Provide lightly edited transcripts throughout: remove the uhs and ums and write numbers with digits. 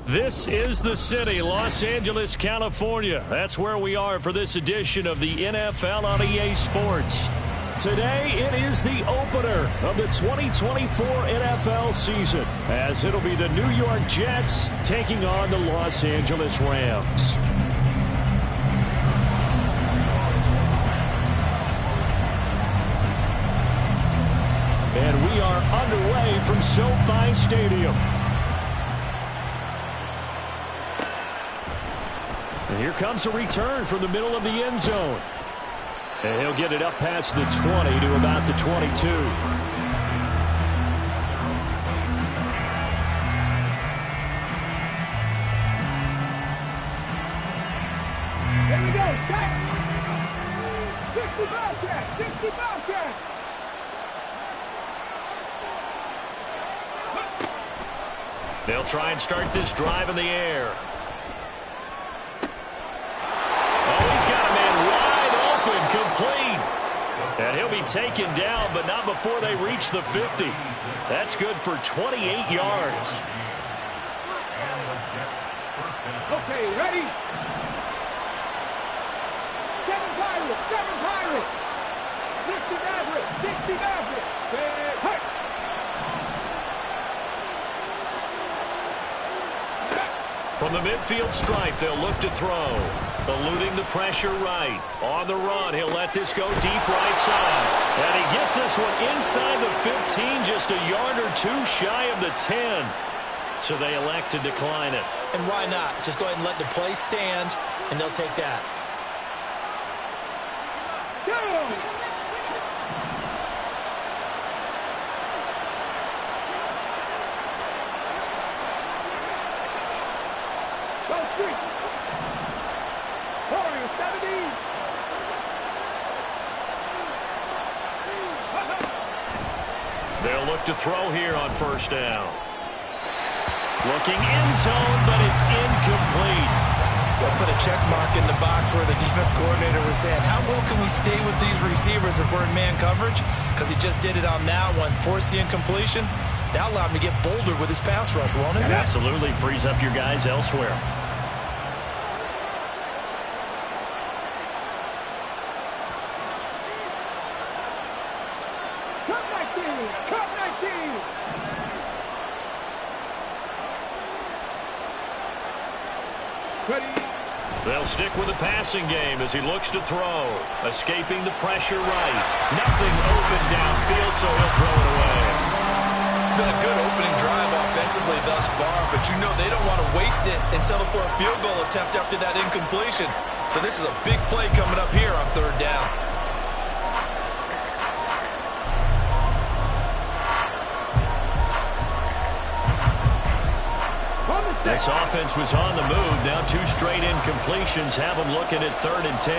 This is the city, Los Angeles, California. That's where we are for this edition of the NFL on EA Sports. Today, it is the opener of the 2024 NFL season, as it'll be the New York Jets taking on the Los Angeles Rams. And we are underway from SoFi Stadium. And here comes a return from the middle of the end zone. And he'll get it up past the 20 to about the 22. There we go. 60 Bobcats. 60 Bobcats. They'll try and start this drive in the air. Complete. And he'll be taken down, but not before they reach the 50. That's good for 28 yards. Okay, ready? 7 Pirates, 7 Pirates. 60 Mavericks, 60 Mavericks. Hey. From the midfield stripe, they'll look to throw. Eluding the pressure right. On the run, he'll let this go deep right side. And he gets this one inside the 15, just a yard or two shy of the 10. So they elect to decline it. And why not? Just go ahead and let the play stand, and they'll take that. Go! They'll look to throw here on first down. Looking end zone, but it's incomplete. They'll put a check mark in the box where the defense coordinator was saying, how well can we stay with these receivers if we're in man coverage? Because he just did it on that one, forced the incompletion. That allowed him to get bolder with his pass rush, won't it? It absolutely frees up your guys elsewhere. They'll stick with the passing game as he looks to throw. Escaping the pressure right. Nothing open downfield, so he'll throw it away. It's been a good opening drive offensively thus far, but you know they don't want to waste it and settle for a field goal attempt after that incompletion. So this is a big play coming up here on third down. This offense was on the move. Now 2 straight incompletions have them looking at 3rd and 10.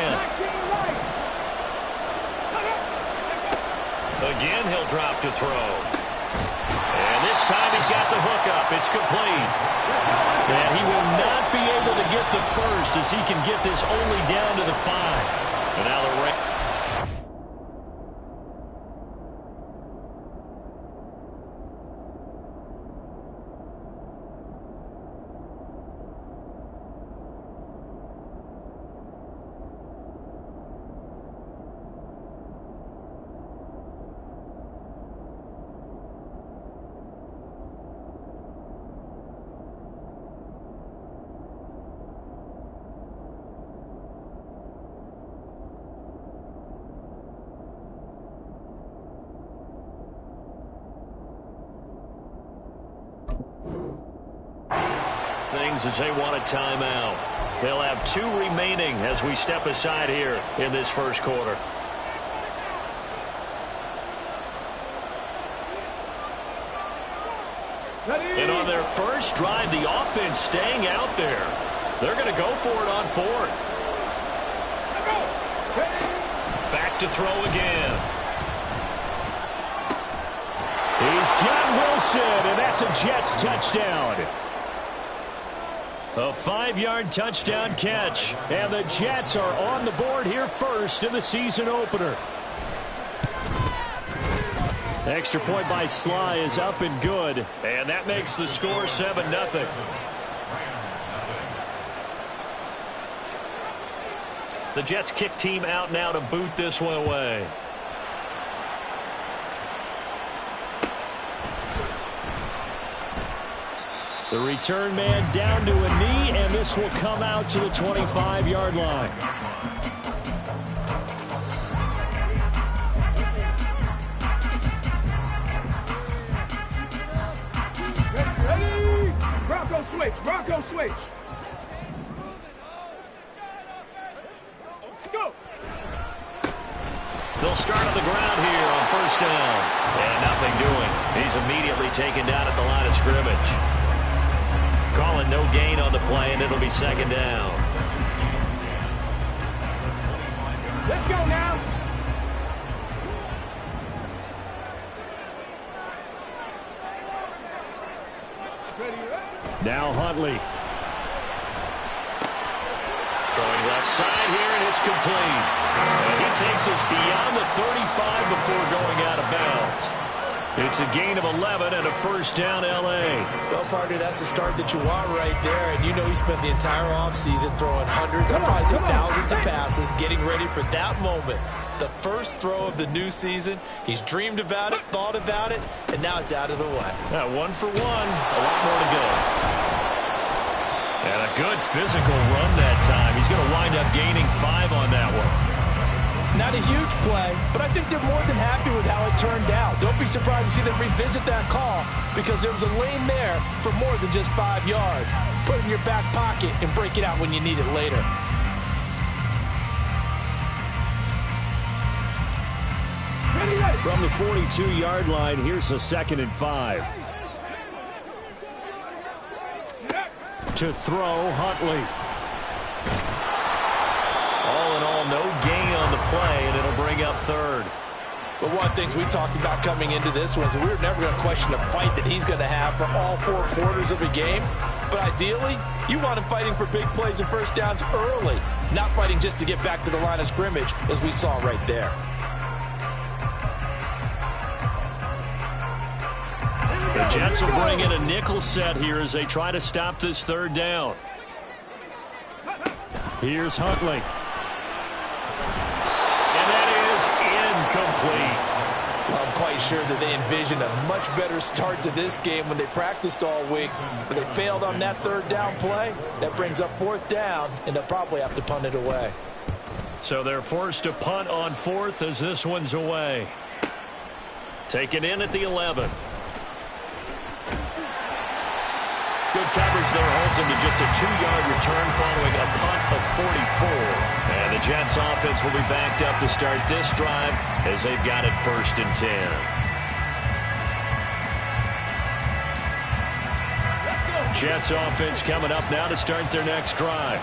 Again, he'll drop to throw. And this time he's got the hook up. It's complete. And he will not be able to get the first as he can get this only down to the 5. And now the Rams. Things as they want a timeout. They'll have 2 remaining as we step aside here in this first quarter. And on their first drive, the offense staying out there. They're going to go for it on 4th. Back to throw again. He's got Wilson, and that's a Jets touchdown. A 5-yard touchdown catch, and the Jets are on the board here first in the season opener. Extra point by Sly is up and good, and that makes the score 7-0. The Jets kick team out now to boot this one away. The return man down to a knee, and this will come out to the 25-yard line. Ready? Bronco switch. Bronco switch. Go. They'll start on the ground here on first down. And nothing doing. He's immediately taken down at the line of scrimmage. Calling no gain on the play, and it'll be second down. Let's go now. Now Huntley. Throwing left side here, and it's complete. And he takes us beyond the 35 before going out of bounds. It's a gain of 11 and a first down, L.A. Well, partner, that's the start that you want right there. And you know he spent the entire offseason throwing hundreds, I'd probably say thousands of passes, getting ready for that moment. The first throw of the new season. He's dreamed about it, thought about it, and now it's out of the way. Yeah, 1 for 1, a lot more to go. And a good physical run that time. He's going to wind up gaining 5 on that one. Not a huge play, but I think they're more than happy with how it turned out. Don't be surprised to see them revisit that call because there was a lane there for more than just 5 yards. Put it in your back pocket and break it out when you need it later. From the 42-yard line, here's a 2nd and 5. To throw, Huntley. All in all, no gain on the play, and it'll bring up 3rd. But one of the things we talked about coming into this was we were never going to question the fight that he's going to have for all 4 quarters of a game. But ideally, you want him fighting for big plays and first downs early, not fighting just to get back to the line of scrimmage, as we saw right there. The Jets will bring in a nickel set here as they try to stop this 3rd down. Here's Huntley. And that is incomplete. Well, I'm quite sure that they envisioned a much better start to this game when they practiced all week. But they failed on that 3rd down play. That brings up 4th down, and they'll probably have to punt it away. So they're forced to punt on 4th as this one's away. Taken in at the 11. Good coverage there holds him to just a 2-yard return following a punt of 44. And the Jets offense will be backed up to start this drive as they've got it 1st and 10. Jets offense coming up now to start their next drive.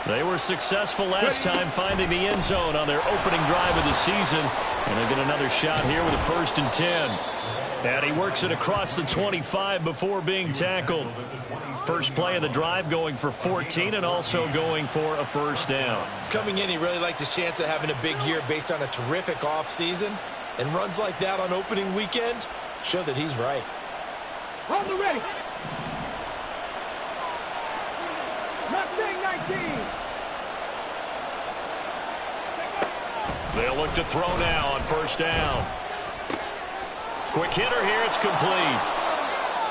They were successful last time finding the end zone on their opening drive of the season. And they get another shot here with a 1st and 10. And he works it across the 25 before being tackled. First play of the drive going for 14 and also going for a first down. Coming in, he really liked his chance of having a big year based on a terrific offseason. And runs like that on opening weekend show that he's right. Hold the ready. Mustang 19. They'll look to throw now on first down. Quick hitter here, it's complete.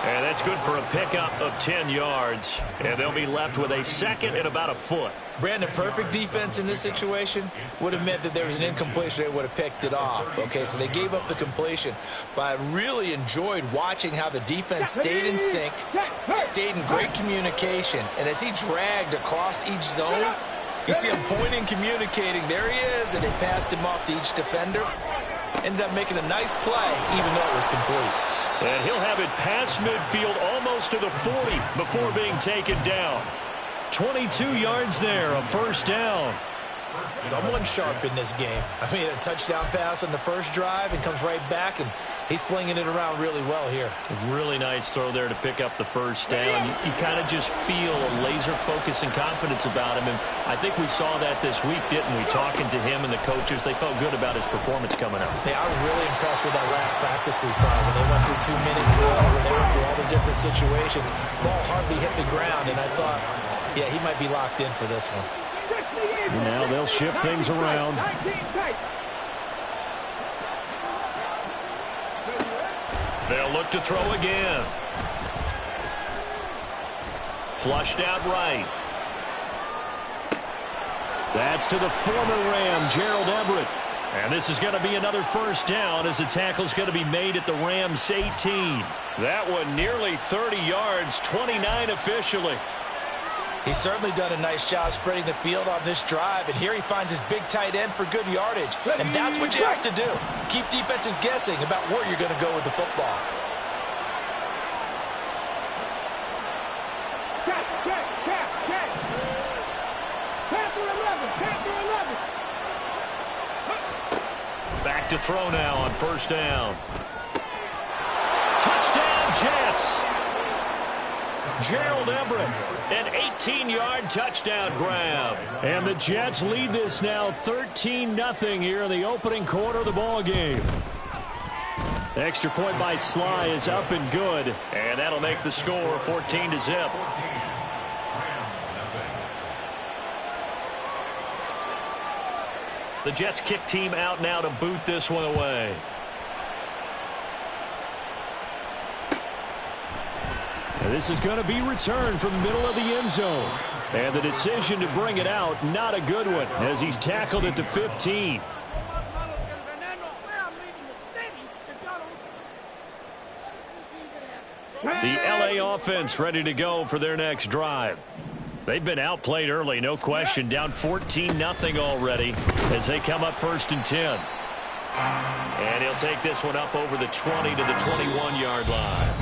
And that's good for a pickup of 10 yards. And they'll be left with a 2nd and about a foot. Brandon, perfect defense in this situation would have meant that there was an incompletion. They would have picked it off. Okay, so they gave up the completion. But I really enjoyed watching how the defense stayed in sync, stayed in great communication. And as he dragged across each zone, you see him pointing, communicating. There he is, and they passed him off to each defender. Ended up making a nice play, even though it was complete. And he'll have it past midfield almost to the 40 before being taken down. 22 yards there, a first down. Someone sharp in this game. I mean, a touchdown pass on the first drive and comes right back, and he's flinging it around really well here. A really nice throw there to pick up the first down. You kind of just feel a laser focus and confidence about him, and I think we saw that this week, didn't we? Talking to him and the coaches, they felt good about his performance coming up. Hey, I was really impressed with that last practice we saw when they went through 2-minute drill, when they went through all the different situations. Ball hardly hit the ground, and I thought, yeah, he might be locked in for this one. And now they'll shift things around. 19 tight. They'll look to throw again. Flushed out right. That's to the former Ram, Gerald Everett. And this is going to be another first down as the tackle's going to be made at the Rams' 18. That one nearly 30 yards, 29 officially. He's certainly done a nice job spreading the field on this drive, and here he finds his big tight end for good yardage. And that's what you have to do. Keep defenses guessing about where you're going to go with the football. Check. Panther 11. Back to throw now on first down. Touchdown, Jets. Gerald Everett, an 18-yard touchdown grab. And the Jets lead this now 13-0 here in the opening quarter of the ball game. Extra point by Sly is up and good, and that'll make the score 14-0. The Jets kick team out now to boot this one away. And this is going to be returned from the middle of the end zone. And the decision to bring it out, not a good one, as he's tackled at the 15. The LA offense ready to go for their next drive. They've been outplayed early, no question, down 14-0 already as they come up 1st and 10. And he'll take this one up over the 20 to the 21-yard line.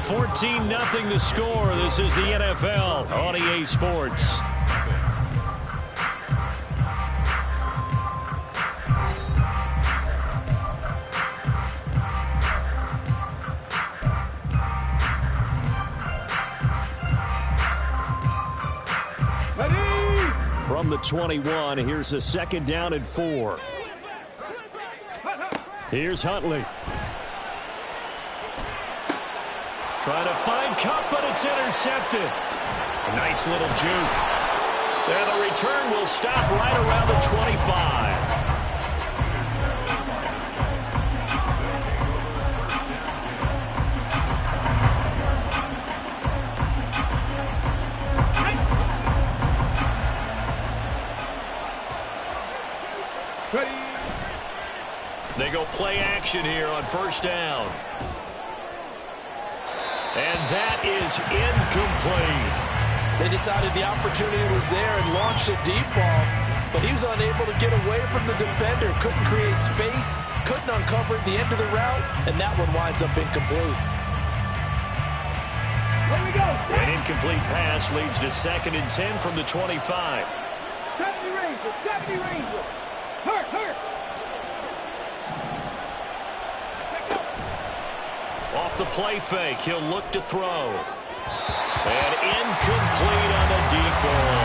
14-0 the score. This is the NFL on EA Sports. From the 21, here's a 2nd down and 4. Here's Huntley. Trying to find Cup, but it's intercepted. A nice little juke. There, the return will stop right around the 25. They go play action here on first down. And that is incomplete. They decided the opportunity was there and launched a deep ball, but he was unable to get away from the defender. Couldn't create space, couldn't uncover the end of the route, and that one winds up incomplete. Here we go. An incomplete pass leads to 2nd and 10 from the 25. 70 Ranger. Hurt. Off the play fake, he'll look to throw. And incomplete on the deep ball.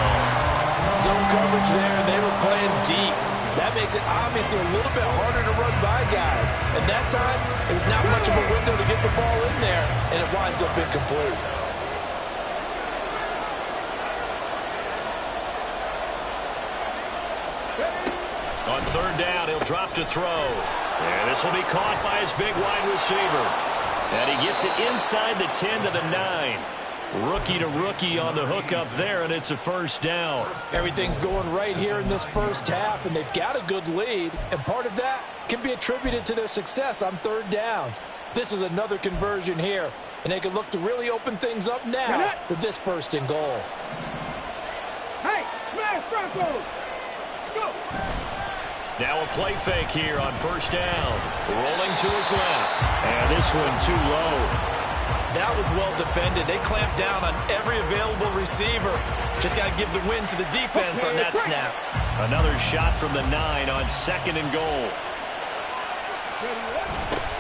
Zone coverage there, and they were playing deep. That makes it obviously a little bit harder to run by guys. And that time, it was not much of a window to get the ball in there, and it winds up incomplete. On 3rd down, he'll drop to throw. And this will be caught by his big wide receiver. And he gets it inside the 10 to the 9. Rookie to rookie on the hookup there, and it's a first down. Everything's going right here in this first half, and they've got a good lead. And part of that can be attributed to their success on 3rd downs. This is another conversion here, and they can look to really open things up now with this 1st and goal. Hey, smash Broncos. Let's go. Now a play fake here on first down. Rolling to his left. And this one too low. That was well defended. They clamped down on every available receiver. Just got to give the win to the defense on that snap. Another shot from the 9 on 2nd and goal.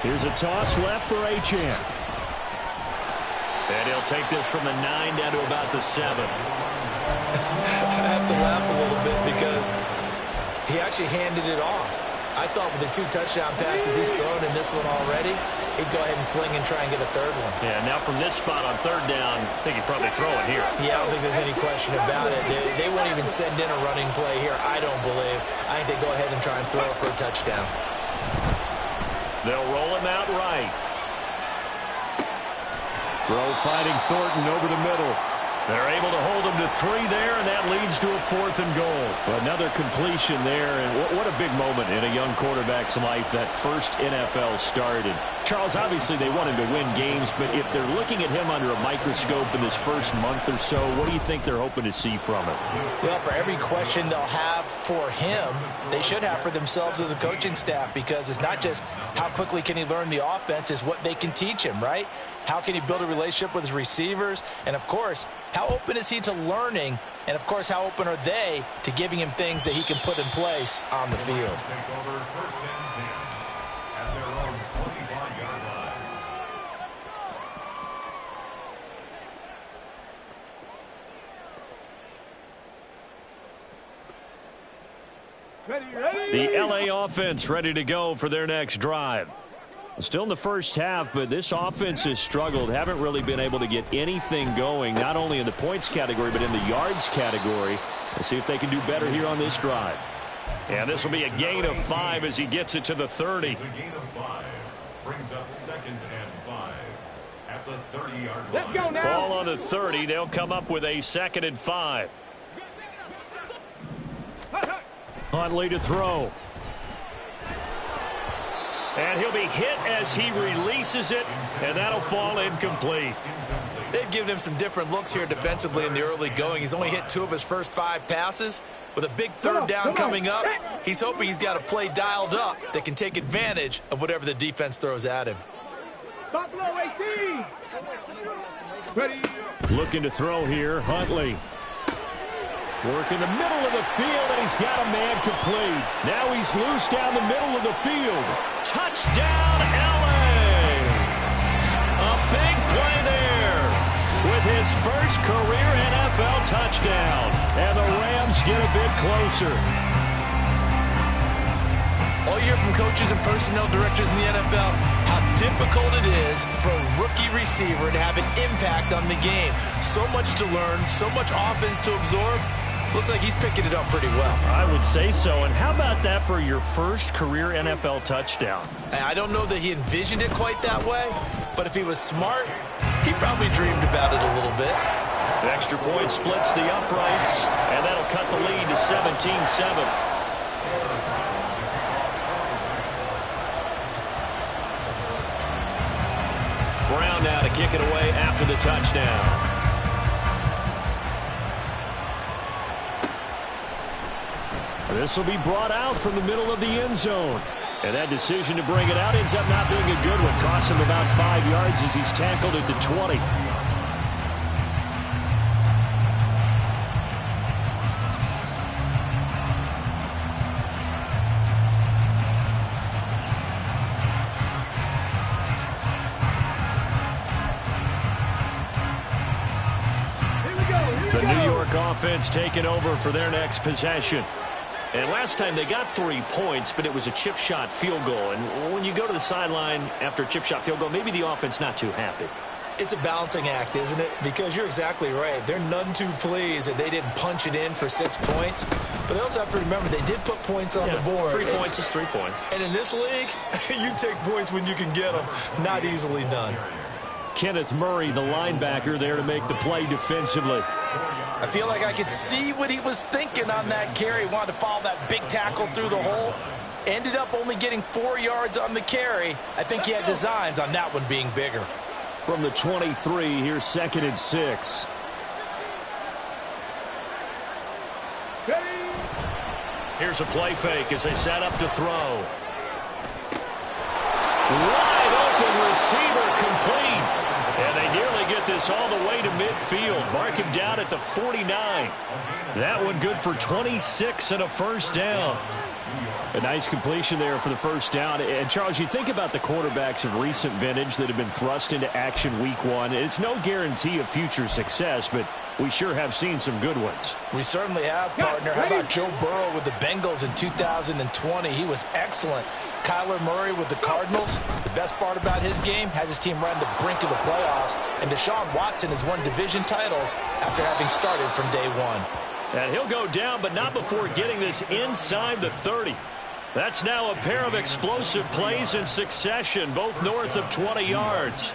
Here's a toss left for Achane. And he'll take this from the 9 down to about the 7. I have to laugh a little bit because he actually handed it off. I thought with the 2 touchdown passes he's thrown in this one already, he'd go ahead and fling and try and get a 3rd one. Yeah, now from this spot on 3rd down, I think he'd probably throw it here. Yeah, I don't think there's any question about it. They won't even send in a running play here, I don't believe. I think they go ahead and try and throw it for a touchdown. They'll roll him out right. Throw finding Thornton over the middle. They're able to hold him to 3 there, and that leads to a 4th and goal. Another completion there, and what a big moment in a young quarterback's life, that first NFL start. And Charles, obviously they want him to win games, but if they're looking at him under a microscope in this first month or so, what do you think they're hoping to see from him? Well, for every question they'll have for him, they should have for themselves as a coaching staff, because it's not just how quickly can he learn the offense, it's what they can teach him, right? How can he build a relationship with his receivers? And, of course, how open is he to learning? And, of course, how open are they to giving him things that he can put in place on the field? The LA offense ready to go for their next drive. Still in the first half, but this offense has struggled. Haven't really been able to get anything going, not only in the points category, but in the yards category. Let's see if they can do better here on this drive. And this will be a gain of 5 as he gets it to the 30. A gain of 5 brings up 2nd and 5 at the 30-yard line. Let's go now. Ball on the 30. They'll come up with a 2nd and 5. Huntley to throw. And he'll be hit as he releases it, and that'll fall incomplete. They've given him some different looks here defensively in the early going. He's only hit 2 of his first 5 passes. With a big 3rd down coming up, he's hoping he's got a play dialed up that can take advantage of whatever the defense throws at him. Buffalo 18. Ready. Looking to throw here, Huntley. Work in the middle of the field, and he's got a man complete. Now he's loose down the middle of the field. Touchdown, LA! A big play there with his first career NFL touchdown. And the Rams get a bit closer. All you hear from coaches and personnel directors in the NFL, how difficult it is for a rookie receiver to have an impact on the game. So much to learn, so much offense to absorb. Looks like he's picking it up pretty well. I would say so. And how about that for your first career NFL touchdown? I don't know that he envisioned it quite that way, but if he was smart, he probably dreamed about it a little bit. The extra point splits the uprights, and that'll cut the lead to 17-7. Brown now to kick it away after the touchdown. This will be brought out from the middle of the end zone. And that decision to bring it out ends up not being a good one. Costs him about 5 yards as he's tackled at the 20. The New York offense taking over for their next possession. And last time they got 3 points, but it was a chip shot field goal. And when you go to the sideline after a chip shot field goal, maybe the offense not too happy. It's a balancing act, isn't it? Because you're exactly right. They're none too pleased that they didn't punch it in for 6 points. But they also have to remember they did put points on the board. 3 points is 3 points. And in this league, you take points when you can get them. Not easily done. Kenneth Murray, the linebacker, there to make the play defensively. I feel like I could see what he was thinking on that carry. Wanted to follow that big tackle through the hole. Ended up only getting 4 yards on the carry. I think he had designs on that one being bigger. From the 23, here's 2nd and 6. Here's a play fake as they set up to throw. Wide open receiver complete. And they nearly get this all the way to midfield. Mark him down at the 49. That one good for 26 and a first down. A nice completion there for the first down. And, Charles, you think about the quarterbacks of recent vintage that have been thrust into action week one. It's no guarantee of future success, but we sure have seen some good ones. We certainly have, partner. How about Joe Burrow with the Bengals in 2020? He was excellent. Kyler Murray with the Cardinals. The best part about his game, has his team right on the brink of the playoffs. And Deshaun Watson has won division titles after having started from day one. And he'll go down, but not before getting this inside the 30. That's now a pair of explosive plays in succession, both north of 20 yards.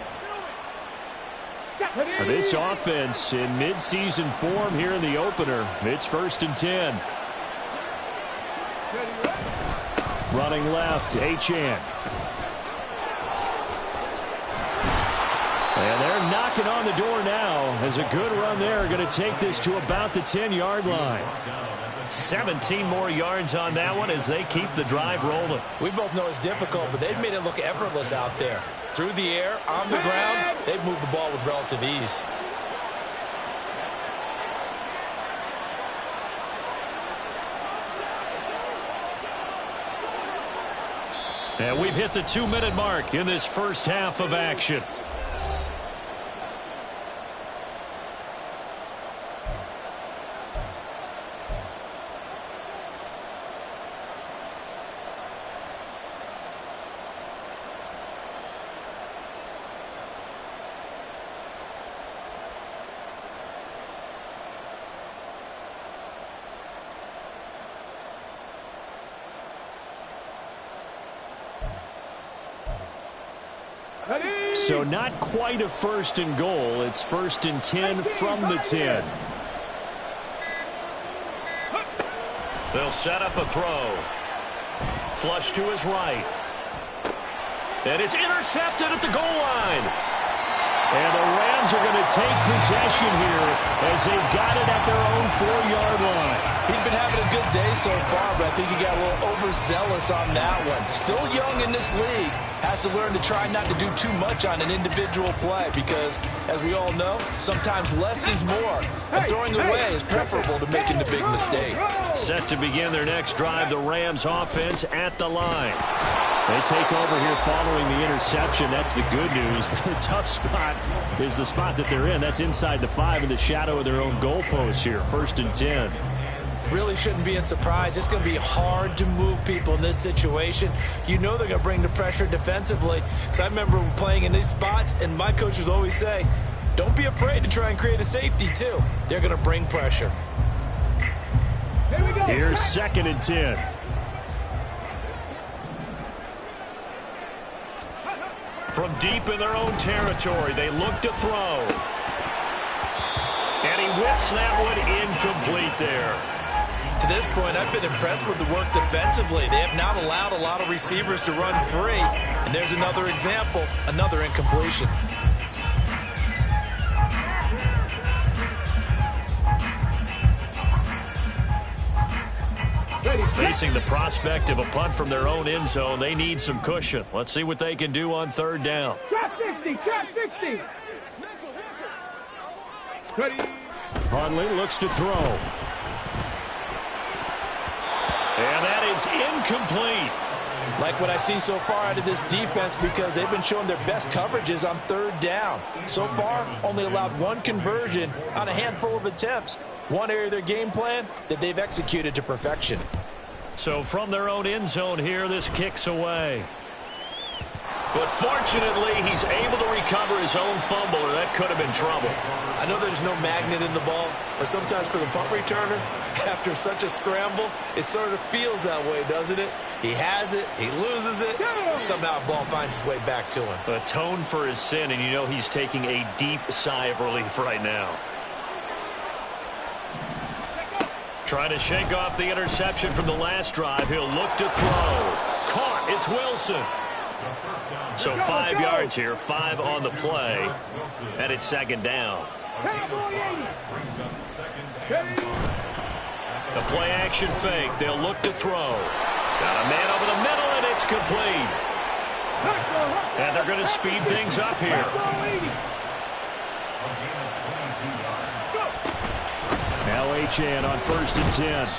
For this offense in midseason form here in the opener, it's 1st and 10. Running left, Achane. And they're knocking on the door now as a good run there. Going to take this to about the 10-yard line. 17 more yards on that one as they keep the drive rolling. We both know it's difficult, but they've made it look effortless out there. Through the air, on the ground, they've moved the ball with relative ease. And we've hit the 2-minute mark in this first half of action. So not quite a 1st and goal. It's 1st and 10 from the 10. They'll set up a throw. Flush to his right. And it's intercepted at the goal line. And the Rams are going to take possession here as they've got it at their own 4-yard line. He's been having a good day so far, but I think he got a little overzealous on that one. Still young in this league. Has to learn to try not to do too much on an individual play because, as we all know, sometimes less is more. And throwing away is preferable to making the big mistake. Set to begin their next drive, the Rams offense at the line. They take over here following the interception. That's the good news. The tough spot is the spot that they're in. That's inside the 5 in the shadow of their own goalpost here. 1st and 10. Really shouldn't be a surprise. It's going to be hard to move people in this situation. You know they're going to bring the pressure defensively. Because I remember playing in these spots, and my coaches always say, don't be afraid to try and create a safety, too. They're going to bring pressure. Here we go. Here's 2nd and 10. From deep in their own territory, they look to throw. And he whips that one incomplete there. To this point, I've been impressed with the work defensively. They have not allowed a lot of receivers to run free. And there's another example, another incompletion. Facing the prospect of a punt from their own end zone, they need some cushion. Let's see what they can do on 3rd down. Trap 60, trap 60. Ready. Hundley looks to throw. And that is incomplete. Like what I've seen so far out of this defense because they've been showing their best coverages on 3rd down. So far, only allowed 1 conversion on a handful of attempts. One area of their game plan that they've executed to perfection. So from their own end zone here, this kicks away. But fortunately, he's able to recover his own fumble, or that could have been trouble. I know there's no magnet in the ball, but sometimes for the punt returner, after such a scramble, it sort of feels that way, doesn't it? He has it, he loses it, somehow the ball finds its way back to him. Atone for his sin, and you know he's taking a deep sigh of relief right now. Trying to shake off the interception from the last drive. He'll look to throw. Caught. It's Wilson. So 5 yards here, 5 on the play, and it's 2nd down. The play action fake. They'll look to throw. Got a man over the middle, and it's complete. And they're going to speed things up here. Now Achane on 1st and 10.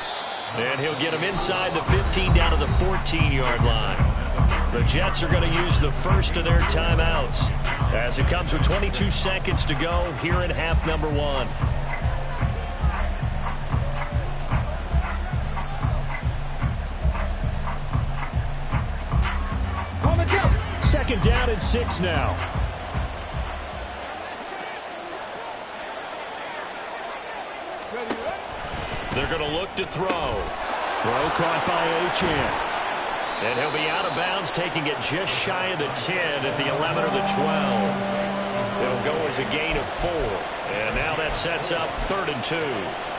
And he'll get him inside the 15 down to the 14-yard line. The Jets are going to use the first of their timeouts as it comes with 22 seconds to go here in half number one. On the jump. Second down and 6 now. Ready, ready. They're going to look to throw. Throw caught by Achane. And he'll be out of bounds, taking it just shy of the 10 at the 11 or the 12. It'll go as a gain of 4. And now that sets up 3rd and 2.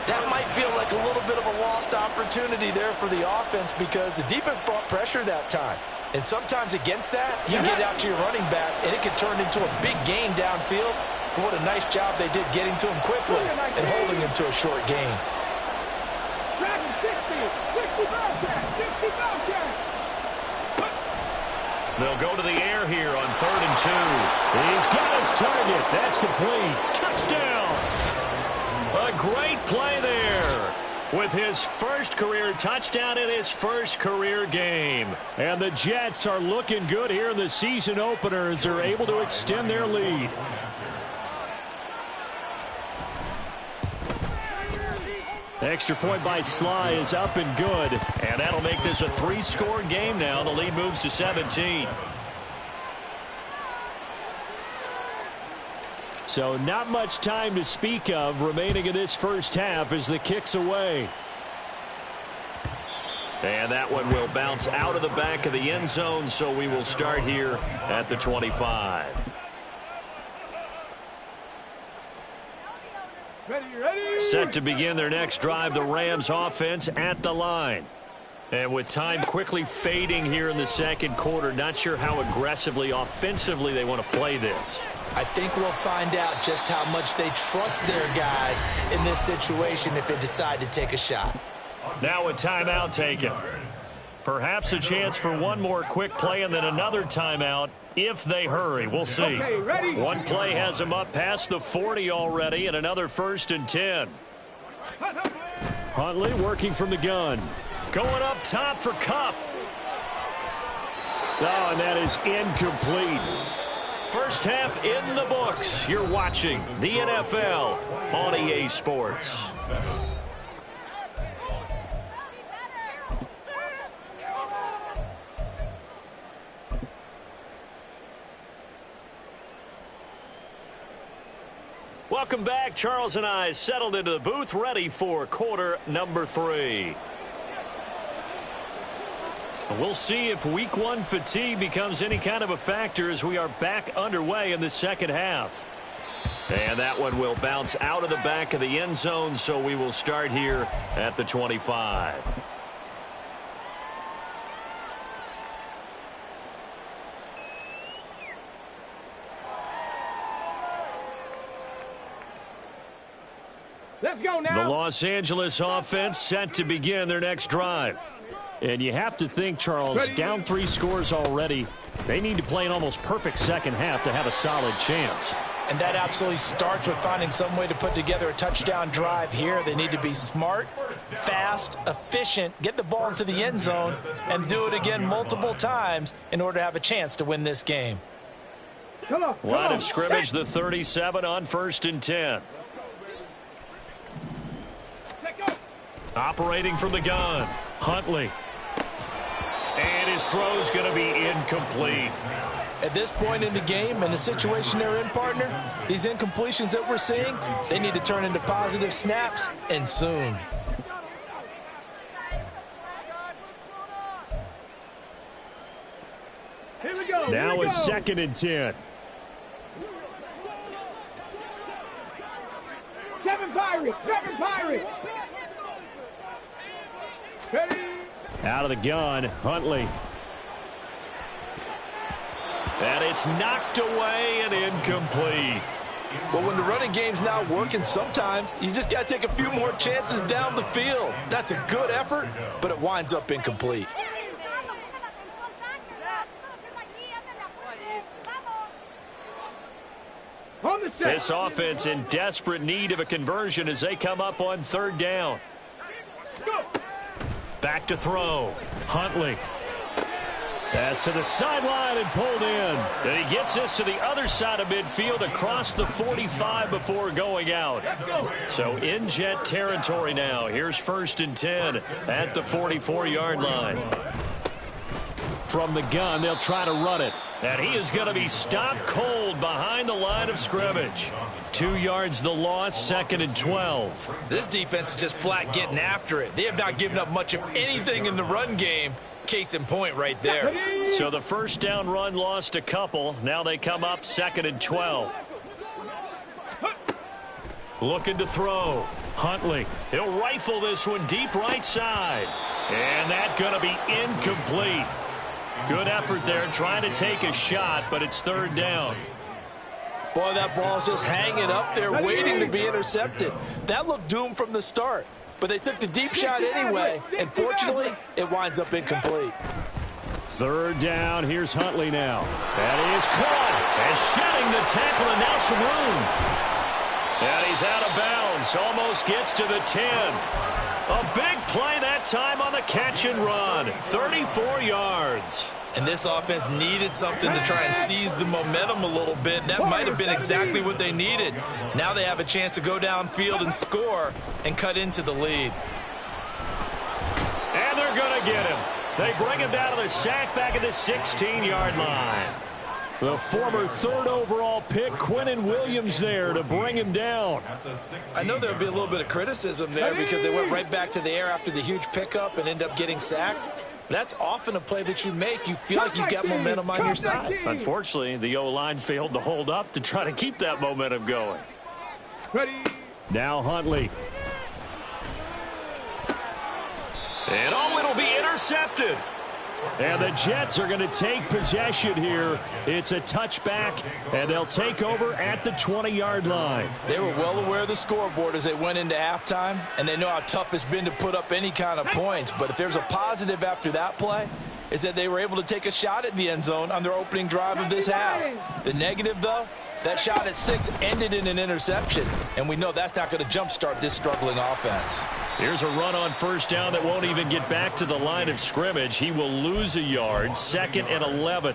That might feel like a little bit of a lost opportunity there for the offense because the defense brought pressure that time. And sometimes against that, you get out to your running back, and it could turn into a big gain downfield. But what a nice job they did getting to him quickly and holding him to a short gain. 60 Bobcat, 60 Bobcat. They'll go to the air here on 3rd and 2. He's got his target. That's complete. Touchdown. A great play there with his first career touchdown in his first career game. And the Jets are looking good here in the season opener as they're able to extend their lead. Extra point by Sly is up and good. And that'll make this a 3-score game now. The lead moves to 17. So not much time to speak of remaining in this first half as the kick's away. And that one will bounce out of the back of the end zone, so we will start here at the 25. Ready, ready. Set to begin their next drive, the Rams offense at the line. And with time quickly fading here in the second quarter, not sure how aggressively, offensively they want to play this. I think we'll find out just how much they trust their guys in this situation if they decide to take a shot. Now a timeout taken. Perhaps a chance for one more quick play and then another timeout if they hurry. We'll see. Okay, ready. One play has them up past the 40 already and another 1st and 10. Huntley working from the gun. Going up top for Kupp. Oh, and that is incomplete. First half in the books. You're watching the NFL on EA Sports. Welcome back. Charles and I settled into the booth, ready for quarter number 3. We'll see if week 1 fatigue becomes any kind of a factor as we are back underway in the second half. And that one will bounce out of the back of the end zone, so we will start here at the 25. Let's go now. The Los Angeles offense set to begin their next drive. And you have to think, Charles, down 3 scores already. They need to play an almost perfect second half to have a solid chance. And that absolutely starts with finding some way to put together a touchdown drive here. They need to be smart, fast, efficient, get the ball into the end zone, and do it again multiple times in order to have a chance to win this game. Come on. Line of scrimmage, the 37 on 1st and 10. Operating from the gun, Huntley. And his throw's going to be incomplete. At this point in the game and the situation they're in, partner, these incompletions that we're seeing, they need to turn into positive snaps, and soon. Here we go. Now a 2nd and 10. Seven Pirates. Ready. Out of the gun, Huntley. And it's knocked away and incomplete. Well, when the running game's not working, sometimes you just got to take a few more chances down the field. That's a good effort, but it winds up incomplete. This offense in desperate need of a conversion as they come up on 3rd down. Back to throw. Huntley. Pass to the sideline and pulled in. And he gets this to the other side of midfield across the 45 before going out. So in Jet territory now. Here's 1st and 10 at the 44-yard line. From the gun, they'll try to run it. And he is going to be stopped cold behind the line of scrimmage. 2 yards the loss, 2nd and 12. This defense is just flat getting after it. They have not given up much of anything in the run game. Case in point right there. So the first down run lost a couple. Now they come up 2nd and 12. Looking to throw. Huntley. He'll rifle this one deep right side. And that's going to be incomplete. Good effort there trying to take a shot, but it's 3rd down. Boy, that ball's just hanging up there waiting to be intercepted. That looked doomed from the start, but they took the deep shot anyway, and fortunately, it winds up incomplete. 3rd down. Here's Huntley now. That is caught. And shedding the tackle, and now some room. And he's out of bounds. Almost gets to the 10. A big play that time on the catch and run. 34 yards. And this offense needed something to try and seize the momentum a little bit. That might have been exactly what they needed. Now they have a chance to go downfield and score and cut into the lead. And they're going to get him. They bring him down to the sack back at the 16-yard line. The former 3rd overall pick, Quinnen Williams, there to bring him down. I know there would be a little bit of criticism there because they went right back to the air after the huge pickup and end up getting sacked. That's often a play that you make. You feel like you got momentum on your side. Unfortunately, the O-line failed to hold up to try to keep that momentum going. Now Huntley. And it'll be intercepted. And the Jets are going to take possession here. It's a touchback, and they'll take over at the 20-yard line. They were well aware of the scoreboard as they went into halftime, and they know how tough it's been to put up any kind of points. But if there's a positive after that play, is that they were able to take a shot at the end zone on their opening drive of this half. The negative, though, that shot at 6 ended in an interception, and we know that's not going to jumpstart this struggling offense. Here's a run on 1st down that won't even get back to the line of scrimmage. He will lose a yard. 2nd and 11.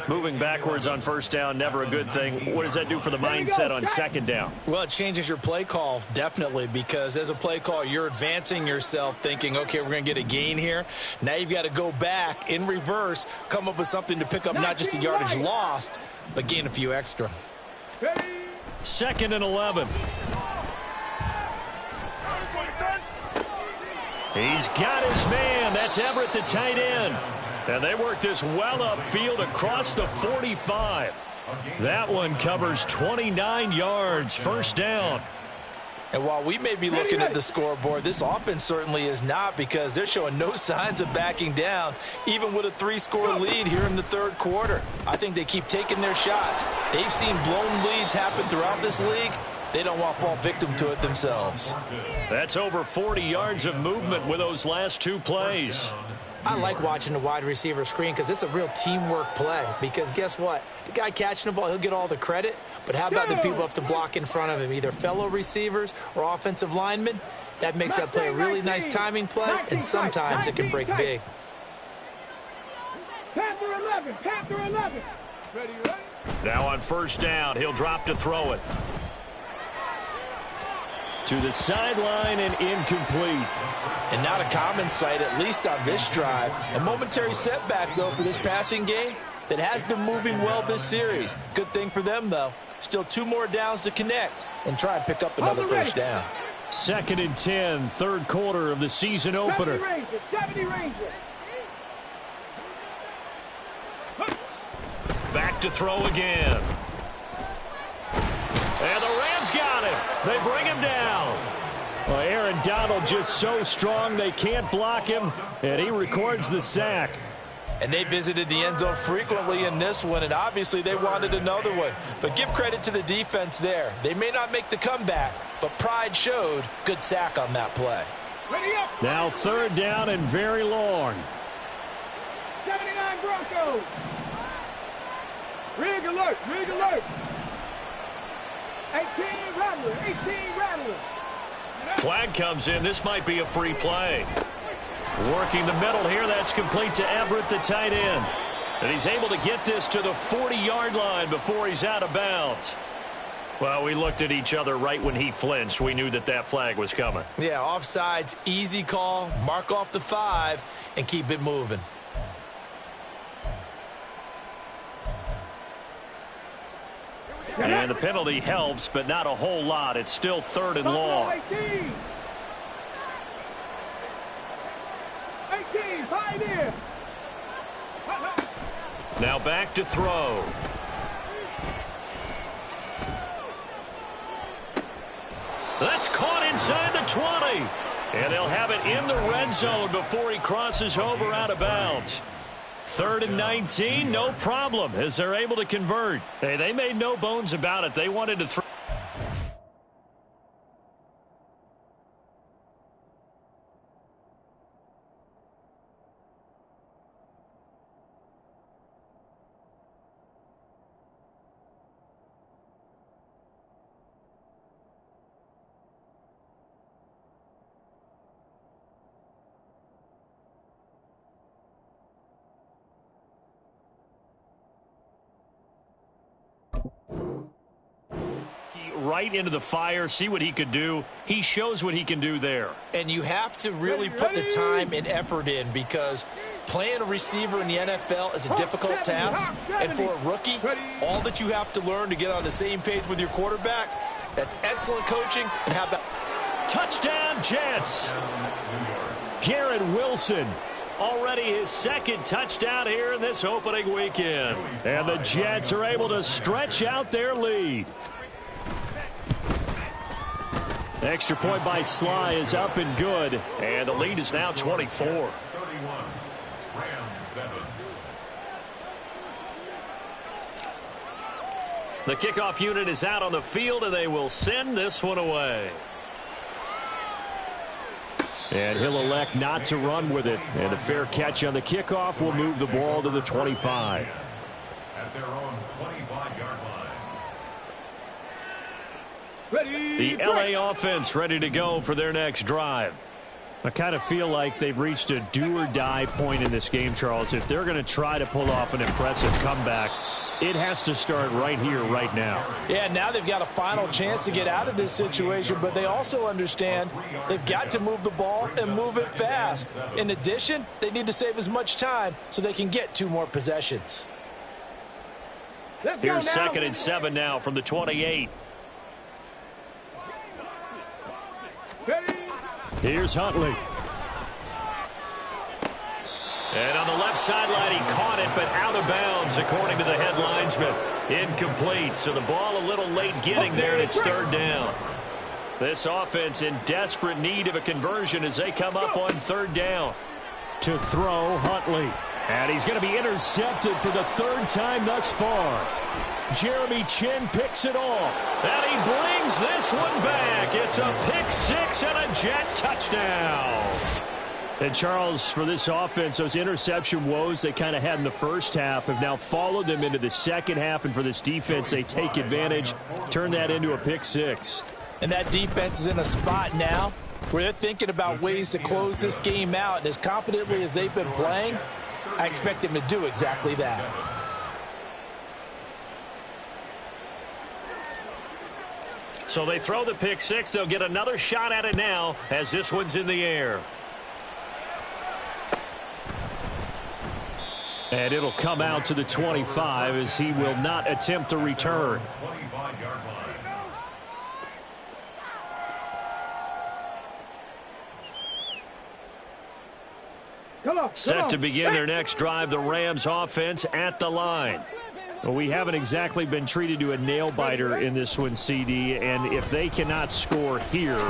Moving backwards on 1st down, never a good thing. What does that do for the mindset on 2nd down? Well, it changes your play call, definitely, because as a play call, you're advancing yourself thinking, okay, we're going to get a gain here. Now you've got to go back in reverse, come up with something to pick up not just the yardage lost, but gain a few extra. 2nd and 11. He's got his man. That's Everett, the tight end. And they work this well upfield across the 45. That one covers 29 yards. 1st down. And while we may be looking at the scoreboard, this offense certainly is not, because they're showing no signs of backing down, even with a 3-score lead here in the 3rd quarter. I think they keep taking their shots. They've seen blown leads happen throughout this league. They don't want to fall victim to it themselves. That's over 40 yards of movement with those last 2 plays. I like watching the wide receiver screen because it's a real teamwork play. Because guess what? The guy catching the ball, he'll get all the credit. But how about the people up to block in front of him, either fellow receivers or offensive linemen? That makes that play a really nice timing play, and sometimes it can break big. Panther 11, Panther 11. Ready. Now on 1st down, he'll drop to throw it. To the sideline and incomplete. And not a common sight, at least on this drive. A momentary setback, though, for this passing game that has been moving well this series. Good thing for them, though. Still 2 more downs to connect and try and pick up another 1st down. 2nd and 10, 3rd quarter of the season opener. 70 Rangers. Back to throw again. And the Rams got him. They bring him down. Well, Aaron Donald just so strong they can't block him, and he records the sack. And they visited the end zone frequently in this one, and obviously they wanted another one. But give credit to the defense there. They may not make the comeback, but pride showed. Good sack on that play. Now 3rd down and very long. 79 Broncos. Rig alert, rig alert. 18 Rattler, 18 Rattler. Flag comes in. This might be a free play. Working the middle here. That's complete to Everett, the tight end. And he's able to get this to the 40-yard line before he's out of bounds. Well, we looked at each other right when he flinched. We knew that that flag was coming. Yeah, offsides, easy call. Mark off the 5 and keep it moving. And the penalty helps, but not a whole lot. It's still 3rd and long. 18, pioneer. Now back to throw. That's caught inside the 20. And they'll have it in the red zone before he crosses over out of bounds. 3rd and 19, no problem, as they're able to convert. Hey, they made no bones about it. They wanted to throw. Right into the fire, see what he could do. He shows what he can do there. And you have to really put the time and effort in, because playing a receiver in the NFL is a difficult task. And for a rookie, all that you have to learn to get on the same page with your quarterback, that's excellent coaching. And how about touchdown Jets? Garrett Wilson, already his 2nd touchdown here in this opening weekend. And the Jets are able to stretch out their lead. Extra point by Sly is up and good, and the lead is now 24. 31, Rams 7. The kickoff unit is out on the field, and they will send this one away. And he'll elect not to run with it, and a fair catch on the kickoff will move the ball to the 25. At their own 25-yard line. The LA offense ready to go for their next drive. I kind of feel like they've reached a do-or-die point in this game, Charles. If they're going to try to pull off an impressive comeback, it has to start right here, right now. Yeah, now they've got a final chance to get out of this situation, but they also understand they've got to move the ball and move it fast. In addition, they need to save as much time so they can get 2 more possessions. Here's 2nd and 7 now from the 28. Here's Huntley. And on the left sideline, he caught it, but out of bounds, according to the head linesman. Incomplete, so the ball a little late getting there, and it's 3rd down. This offense in desperate need of a conversion as they come up on 3rd down. To throw, Huntley. And he's going to be intercepted for the 3rd time thus far. Jeremy Chin picks it off, and he brings this one back. It's a pick 6 and a Jet touchdown. And, Charles, for this offense, those interception woes they kind of had in the first half have now followed them into the second half, and for this defense, they take advantage, turn that into a pick 6. And that defense is in a spot now where they're thinking about ways to close this game out, and as confidently as they've been playing, I expect them to do exactly that. So they throw the pick 6. They'll get another shot at it now as this one's in the air. And it'll come out to the 25 as he will not attempt to return. 25-yard line. Set to begin their next drive, the Rams offense at the line. Well, we haven't exactly been treated to a nail-biter in this one, CD, and if they cannot score here,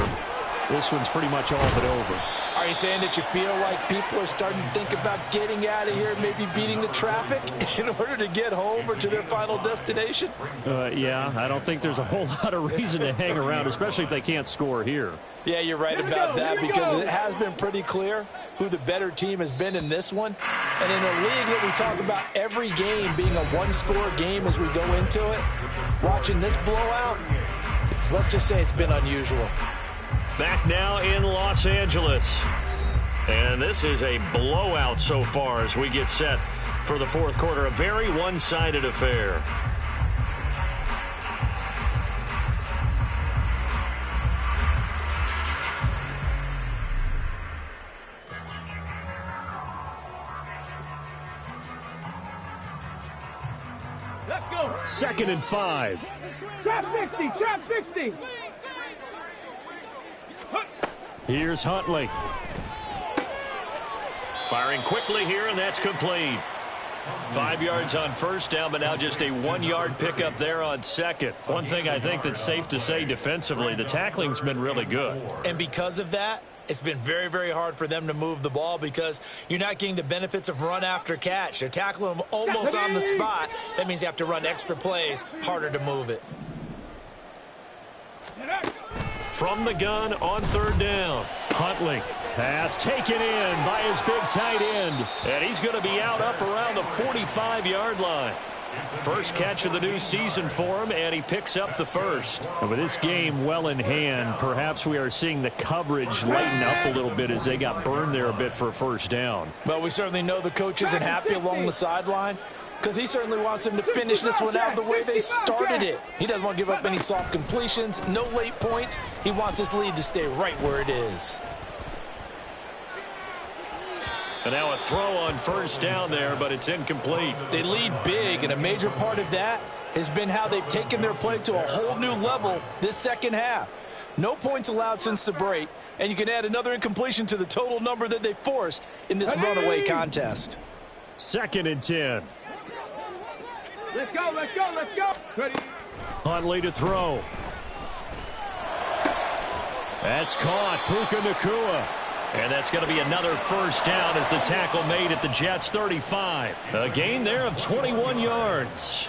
this one's pretty much all but over. Are you saying that you feel like people are starting to think about getting out of here and maybe beating the traffic in order to get home or to their final destination? Yeah, I don't think there's a whole lot of reason to hang around, especially if they can't score here. Yeah, you're right about that, because it has been pretty clear who the better team has been in this one. And in a league that we talk about every game being a one-score game as we go into it, watching this blowout, let's just say it's been unusual. Back now in Los Angeles. And this is a blowout so far as we get set for the fourth quarter. A very one-sided affair. Let's go. 2nd and 5. Trap 60. Trap 60. Here's Huntley. Firing quickly here, and that's complete. 5 yards on first down, but now just a 1-yard pickup there on second. One thing I think that's safe to say defensively, the tackling's been really good. And because of that, it's been very, very hard for them to move the ball because you're not getting the benefits of run after catch. They're tackling them almost on the spot. That means you have to run extra plays, harder to move it. From the gun on 3rd down, Huntley. Pass taken in by his big tight end. And he's going to be out up around the 45-yard line. First catch of the new season for him, and he picks up the first. And with this game well in hand, perhaps we are seeing the coverage lighten up a little bit as they got burned there a bit for a first down. Well, we certainly know the coach isn't happy along the sideline because he certainly wants them to finish this one out the way they started it. He doesn't want to give up any soft completions, no late points. He wants his lead to stay right where it is. And now a throw on first down there, but it's incomplete. They lead big, and a major part of that has been how they've taken their play to a whole new level this second half. No points allowed since the break, and you can add another incompletion to the total number that they forced in this runaway contest. 2nd and 10. Let's go. Let's go. Let's go. Ready. Huntley to throw. That's caught. Puka Nacua. And that's going to be another first down as the tackle made at the Jets' 35. A gain there of 21 yards.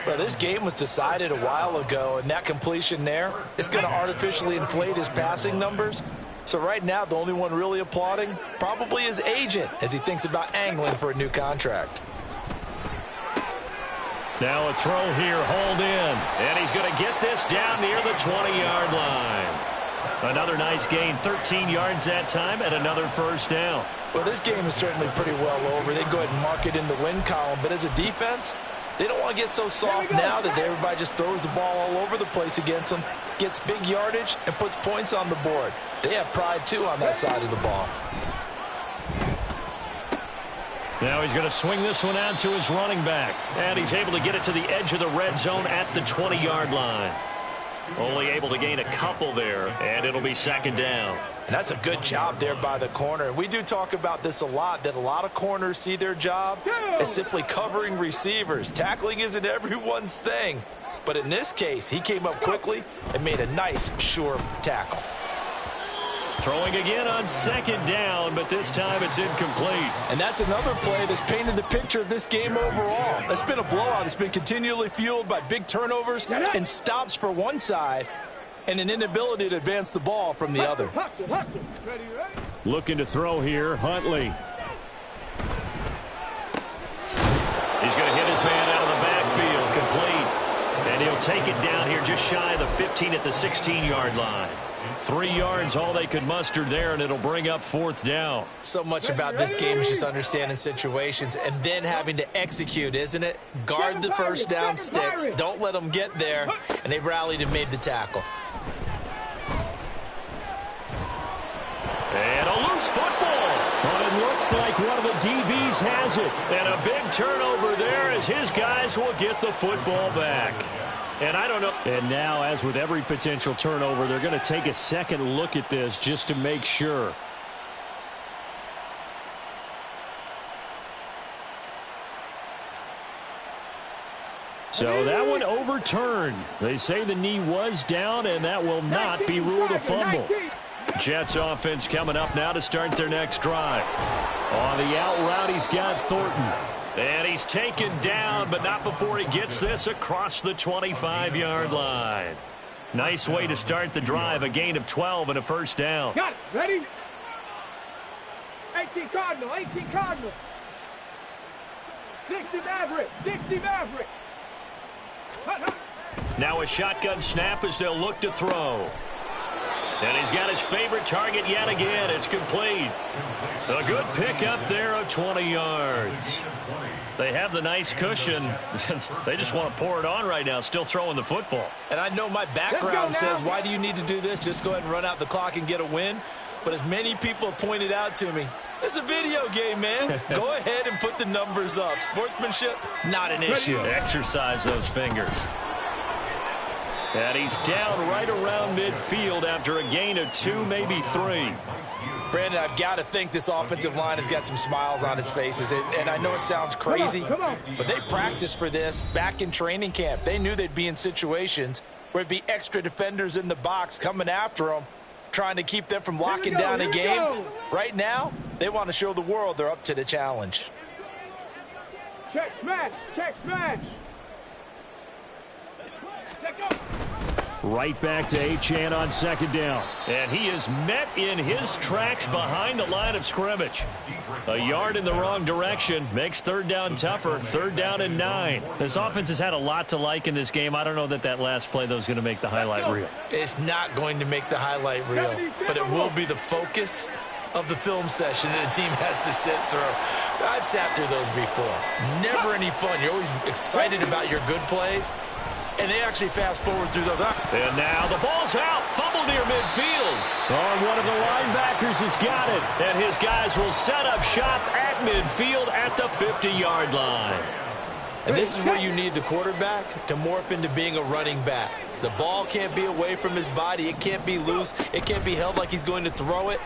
Well, this game was decided a while ago, and that completion there is going to artificially inflate his passing numbers. So right now, the only one really applauding probably his agent as he thinks about angling for a new contract. Now a throw here, hauled in. And he's going to get this down near the 20-yard line. Another nice gain, 13 yards that time, and another first down. Well, this game is certainly pretty well over. They go ahead and mark it in the win column. But as a defense, they don't want to get so soft now that everybody just throws the ball all over the place against them, gets big yardage, and puts points on the board. They have pride, too, on that side of the ball. Now he's going to swing this one out to his running back. And he's able to get it to the edge of the red zone at the 20-yard line. Only able to gain a couple there, and it'll be 2nd down. And that's a good job there by the corner. And we do talk about this a lot, that a lot of corners see their job as simply covering receivers. Tackling isn't everyone's thing. But in this case, he came up quickly and made a nice, sure tackle. Throwing again on 2nd down, but this time it's incomplete. And that's another play that's painted the picture of this game overall. It's been a blowout. It's been continually fueled by big turnovers and stops for one side and an inability to advance the ball from the other. Ready. Looking to throw here, Huntley. He's going to hit his man out of the backfield, complete. And he'll take it down here just shy of the 15 at the 16-yard line. 3 yards, all they could muster there, and it'll bring up 4th down. So much about this game is just understanding situations and then having to execute, isn't it? Guard the first down sticks. Don't let them get there. And they rallied and made the tackle. And a loose football. But it looks like one of the DBs has it. And a big turnover there as his guys will get the football back. And I don't know. And now, as with every potential turnover, they're going to take a second look at this just to make sure. So that one overturned. They say the knee was down, and that will not be ruled a fumble. Jets offense coming up now to start their next drive. On the out route, he's got Thornton. And he's taken down, but not before he gets this across the 25-yard line. Nice way to start the drive, a gain of 12 and a first down. Got it. Ready? 18 Cardinal. 18 Cardinal. 60 Maverick. 60 Maverick. Now a shotgun snap as they'll look to throw. And he's got his favorite target yet again. It's complete. A good pickup there of 20 yards. They have the nice cushion. They just want to pour it on right now, still throwing the football. And I know my background says, why do you need to do this? Just go ahead and run out the clock and get a win. But as many people have pointed out to me, this is a video game, man. Go ahead and put the numbers up. Sportsmanship, not an issue. Exercise those fingers. And he's down right around midfield after a gain of 2, maybe 3. Brandon, I've got to think this offensive line has got some smiles on its faces. And I know it sounds crazy, but they practiced for this back in training camp. They knew they'd be in situations where there'd be extra defenders in the box coming after them, trying to keep them from locking down a game. Right now, they want to show the world they're up to the challenge. Check smash. Check smash. Right back to Achane on second down. And he is met in his tracks behind the line of scrimmage. A yard in the wrong direction makes third down tougher. Third down and 9. This offense has had a lot to like in this game. I don't know that last play, though, is going to make the highlight reel. It's not going to make the highlight reel, but it will be the focus of the film session that the team has to sit through. I've sat through those before. Never any fun. You're always excited about your good plays. And they actually fast forward through those. And now the ball's out. Fumble near midfield. Oh, one of the linebackers has got it. And his guys will set up shop at midfield at the 50-yard line. And this is where you need the quarterback to morph into being a running back. The ball can't be away from his body. It can't be loose. It can't be held like he's going to throw it.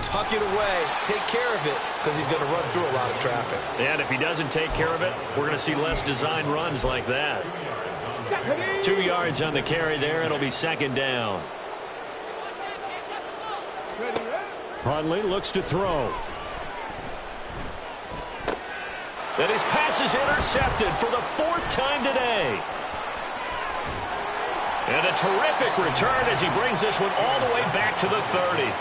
Tuck it away. Take care of it because he's going to run through a lot of traffic. And if he doesn't take care of it, we're going to see less design runs like that. 2 yards on the carry there. It'll be second down. Hundley looks to throw. And his pass is intercepted for the 4th time today. And a terrific return as he brings this one all the way back to the 30.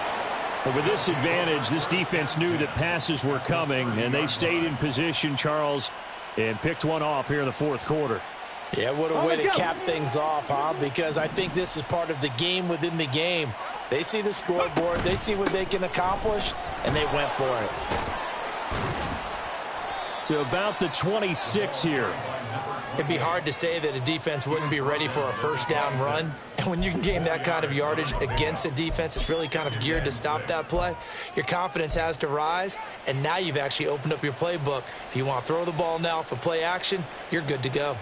But with this advantage, this defense knew that passes were coming, and they stayed in position, Charles, and picked one off here in the 4th quarter. Yeah, what a way to cap things off, huh? Because I think this is part of the game within the game. They see the scoreboard, they see what they can accomplish, and they went for it. To about the 26 here. It'd be hard to say that a defense wouldn't be ready for a first down run. And when you can gain that kind of yardage against a defense, it's really kind of geared to stop that play. Your confidence has to rise, and now you've actually opened up your playbook. If you want to throw the ball now for play action, you're good to go.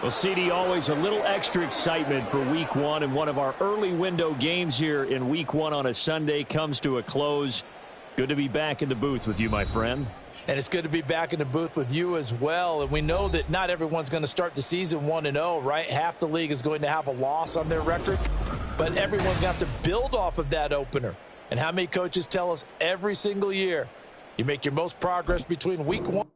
Well, CD, always a little extra excitement for Week 1, and one of our early window games here in Week 1 on a Sunday comes to a close. Good to be back in the booth with you, my friend. And it's good to be back in the booth with you as well. And we know that not everyone's going to start the season 1-0, right? Half the league is going to have a loss on their record. But everyone's going to have to build off of that opener. And how many coaches tell us every single year, you make your most progress between Week 1